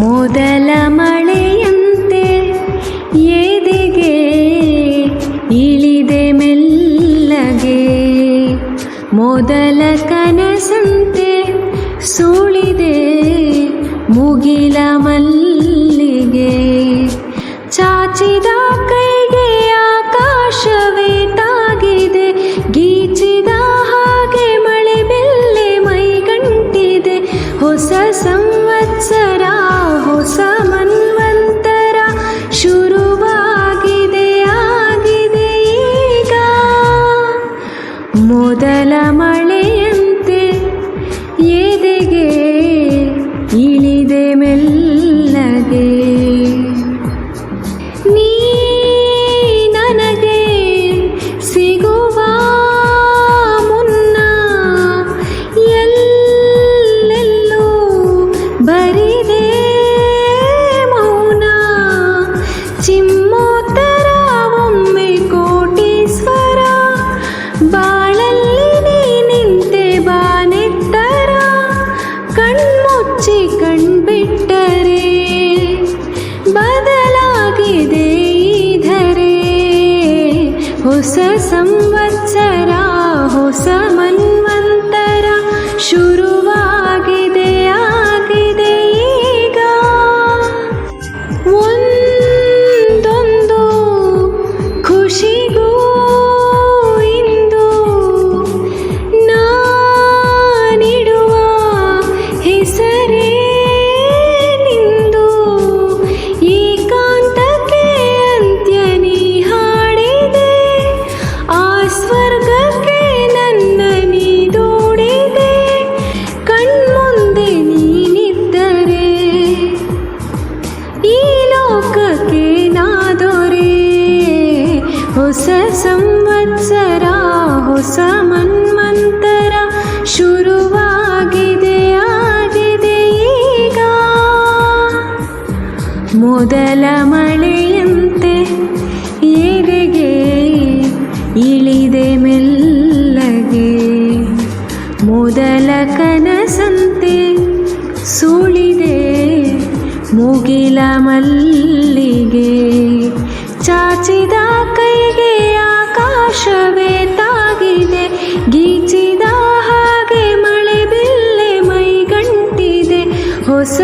ಮೊದಲ ಮಳೆಯಂತೆ ಎದೆಗೆ ಇಳಿದೆ ಮೆಲ್ಲಗೆ, ಮೊದಲ ಕನಸಂತೆ ಸುಳಿದೆ ಮುಗಿಲ ಮಲ್ಲಿಗೆ. ಚಾಚಿದ ಕೈಗೆ ಆಕಾಶವೇ ತಾಗಿದೆ, ಗೀಚಿದ ಹಾಗೆ ಮಳೆ ಬೆಲ್ಲೆ ಮೈಗಂಟಿದೆ. ಹೊಸ ಸಂವತ್ಸರ ಹೊಸ ಮನ್ವಂತರ ಶುರುವಾಗಿದೆ ಆಗಿದೆ ಈಗ. ಮೊದಲ ಮಳೆಯಂತೆ ಎದೆಗೆ ಇಳಿದೆ ಮೆಲ್ಲಗೆ. ನೀ ನನಗೆ ಸಿಗುವ ಮುನ್ನ ಎಲ್ಲೆಲ್ಲೂ ಬರಿದೆ ಮೌನ. ಚಿಮ್ಮೋತ್ತರ ಒಮ್ಮೆ ಕೋಟಿ ಸ್ವರ, ಬಾಳಲ್ಲಿ ನೀ ನಿಂತೆ ಬಾನೆತ್ತರ. ಕಣ್ಮುಚ್ಚಿ ಕಣ್ಬಿಟ್ಟರೆ ಬದಲಾಗಿದೆ ಈ ಧರೆ. ಹೊಸ ಸಂವತ್ಸರ ಹೊಸ ಮನ್ವಂತರ ಶುರುವಾಗಿದೆ ಆಗಿದೆ ಈಗ. ಒಂದೊಂದು ಖುಷಿಗೂ ಇಂದು ನಾನಿಡುವ ಹೆಸರೇ ನಿಂದು. ಏಕಾಂತಕ್ಕೆ ಅಂತ್ಯ ನೀ ಹಾಡಿದೆ, ಆ ಸ್ವರ್ಗಕ್ಕೆ ನನ್ನ ನೀ ದೂಡಿದೆ. ಕಣ್ಮುಂದೆ ನೀನಿದ್ದರೆ ಈ ಲೋಕಕ್ಕೆ ನಾದೊರೆ. ಹೊಸ ಸಂವತ್ಸರ ಹೊಸ ಮನ್ವಂತರ ಶುರುವಾಗಿದೆ ಆಗಿದೆ ಈಗ. ಮೊದಲ ಮಳೆಯಂತೆ ಎದೆಗೆ ಇಳಿದೆ ಮೆಲ್ಲಗೆ, ಮೊದಲ ಕನಸಂತೆ ಸುಳಿದೆ ಮುಗಿಲ ಮಲ್ಲಿಗೆ. ಚಾಚಿದ ಕೈಗೆ ಆಕಾಶವೇ ತಾಗಿದೆ, ಗೀಚಿದ ಹಾಗೆ ಮಳೆ ಬಿಲ್ಲೆ ಮೈಗಂಟಿದೆ. ಹೊಸ